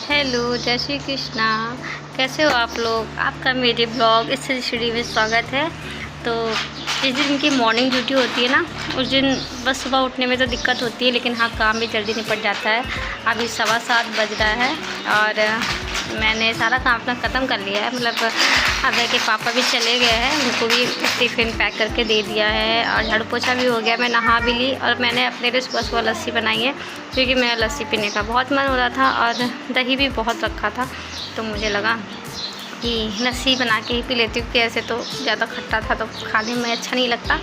Hello, जय श्री कृष्णा। कैसे हो आप लोग? आपका मेरे ब्लॉग इस श्री में स्वागत है। तो जिस दिन की मॉर्निंग ड्यूटी होती है ना, उस दिन बस सुबह उठने में तो दिक्कत होती है, लेकिन हाँ काम भी जल्दी निपट जाता है। अभी 7:15 बज रहा है और मैंने सारा काम अपना ख़त्म कर लिया है। मतलब अभय के पापा भी चले गए हैं, उनको भी टिफ़िन पैक करके दे दिया है और झाड़ू पोछा भी हो गया। मैं नहा भी ली और मैंने अपने लिए सुबह सुबह लस्सी बनाई है, क्योंकि मेरा लस्सी पीने का बहुत मन हो रहा था और दही भी बहुत रखा था, तो मुझे लगा कि लस्सी बना के ही पी लेती हूँ, कि ऐसे तो ज़्यादा खट्टा था तो खाने में अच्छा नहीं लगता।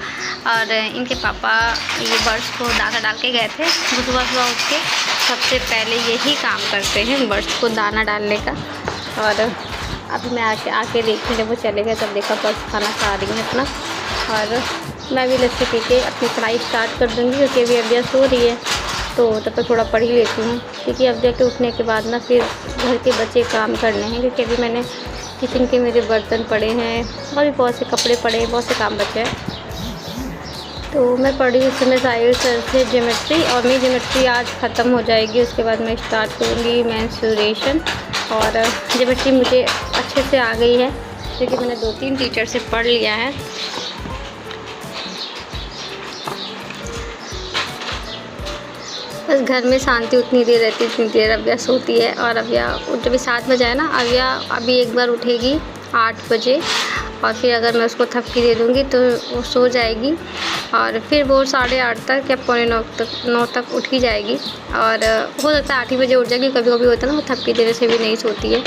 और इनके पापा ये बर्ड्स को दाना डाल के गए थे। वो सुबह सुबह उठ के सबसे पहले यही काम करते हैं, बर्ड्स को दाना डालने का। और अभी मैं आके देखी, जब वो चले गए तब देखा बर्ड्स खाना खा रही हैं अपना। और मैं भी लस्सी पी के अपनी पढ़ाई स्टार्ट कर दूँगी, क्योंकि अभी अभ्या सो रही है, तो तब तक थोड़ा पढ़ ही लेती हूँ। क्योंकि अभ्या के उठने के बाद ना फिर घर के बचे काम करने हैं, क्योंकि अभी मैंने किचन के मेरे बर्तन पड़े हैं और भी बहुत से कपड़े पड़े हैं, बहुत से काम बचे हैं। तो मैं पढ़ी उस समय साइड से ज्योमेट्री, और मेरी ज्योमेट्री आज ख़त्म हो जाएगी। उसके बाद मैं स्टार्ट करूँगी मेंस्ट्रुएशन। और ज्योमेट्री मुझे अच्छे से आ गई है, क्योंकि मैंने 2-3 टीचर से पढ़ लिया है। बस घर में शांति उतनी देर रहती, उतनी देर अभ्या सोती है। और अभ्या जब 7 बजे है ना, अभ्या अभी एक बार उठेगी 8 बजे, और फिर अगर मैं उसको थपकी दे दूँगी तो वो सो जाएगी। और फिर वो 8:30 तक या 9 तक उठ ही जाएगी। और हो सकता है 8 ही बजे उठ जाएगी। कभी कभी होता है ना, वो थपकी देने से भी नहीं सोती है।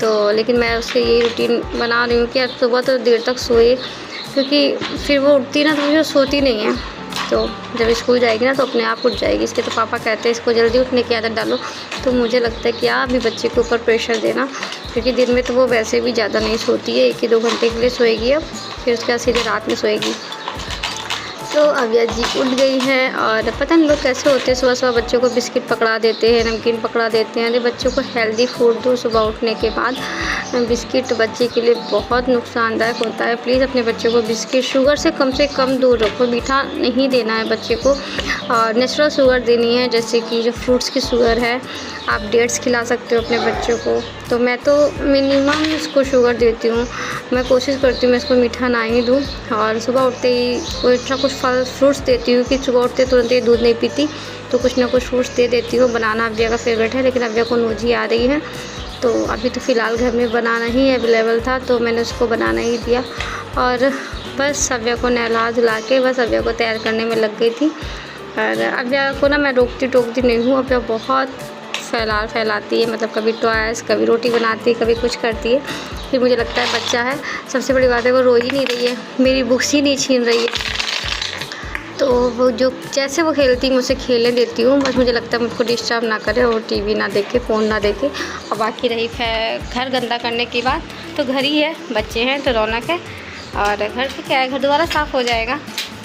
तो लेकिन मैं उससे यही रूटीन बना रही हूँ कि अब सुबह तो देर तक सोए, क्योंकि फिर वो उठती ना तो मुझे सोती नहीं है। तो जब स्कूल जाएगी ना तो अपने आप उठ जाएगी। इसके तो पापा कहते हैं इसको जल्दी उठने की आदत डालो। तो मुझे लगता है कि अभी बच्चे के ऊपर प्रेशर देना, क्योंकि दिन में तो वो वैसे भी ज़्यादा नहीं सोती है, 1-2 घंटे के लिए सोएगी अब, फिर उसके बाद सीधे रात में सोएगी। तो अभ्या जी उठ गई है। और पता नहीं लोग कैसे होते हैं, सुबह सुबह बच्चों को बिस्किट पकड़ा देते हैं, नमकीन पकड़ा देते हैं। अरे बच्चों को हेल्दी फूड दो सुबह उठने के बाद। बिस्किट बच्चे के लिए बहुत नुकसानदायक होता है। प्लीज़ अपने बच्चों को बिस्किट शुगर से कम दूर रखो। मीठा नहीं देना है बच्चे को, और नेचुरल शुगर देनी है, जैसे कि जो फ्रूट्स की शुगर है। आप डेट्स खिला सकते हो अपने बच्चों को। तो मैं तो मिनिमम इसको शुगर देती हूँ। मैं कोशिश करती हूँ मैं इसको मीठा ना ही दूँ। और सुबह उठते ही कुछ ना कुछ फल फ्रूट्स देती हूँ, कि सुबह उठते तुरंत ये दूध नहीं पीती, तो कुछ ना कुछ फ्रूट्स दे देती हूँ। बनाना अभ्या का फेवरेट है, लेकिन अभ्या को नोजी आ रही है, तो अभी तो फ़िलहाल घर में बनाना ही अवेलेबल था, तो मैंने उसको बनाना ही दिया। और बस अभ्या को नहला धुला के बस अभ्या को तैयार करने में लग गई थी। और अभ्या को ना मैं रोकती टोकती नहीं हूँ। अभ्या बहुत फैलाती है, मतलब कभी टॉयस, कभी रोटी बनाती है, कभी कुछ करती है। फिर मुझे लगता है बच्चा है, सबसे बड़ी बात है वो रो ही नहीं रही है, मेरी बुक्स ही नहीं छीन रही है। तो वो जो जैसे वो खेलती है मुझसे खेलने देती हूँ। बस मुझे लगता है मुझको डिस्टर्ब ना करे, और टीवी ना देखे, फ़ोन ना देखे। और बाकी रही घर गंदा करने की बात, तो घर ही है, बच्चे हैं तो रौनक है। और घर से क्या है, घर दोबारा साफ़ हो जाएगा।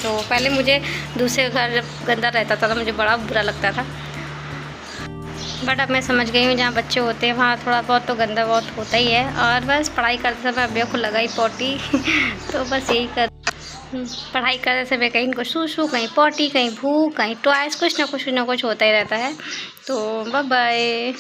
तो पहले मुझे दूसरे घर जब गंदा रहता था तो मुझे बड़ा बुरा लगता था, बट अब मैं समझ गई हूँ जहाँ बच्चे होते हैं वहाँ थोड़ा बहुत तो गंदा बहुत होता ही है। और बस पढ़ाई करते समय अभ्या को लगाई पॉटी तो बस यही पढ़ाई करते समय कहीं इनको शू कहीं पॉटी, कहीं भूख, कहीं टॉयस, कुछ ना कुछ होता ही रहता है। तो बाय बाय।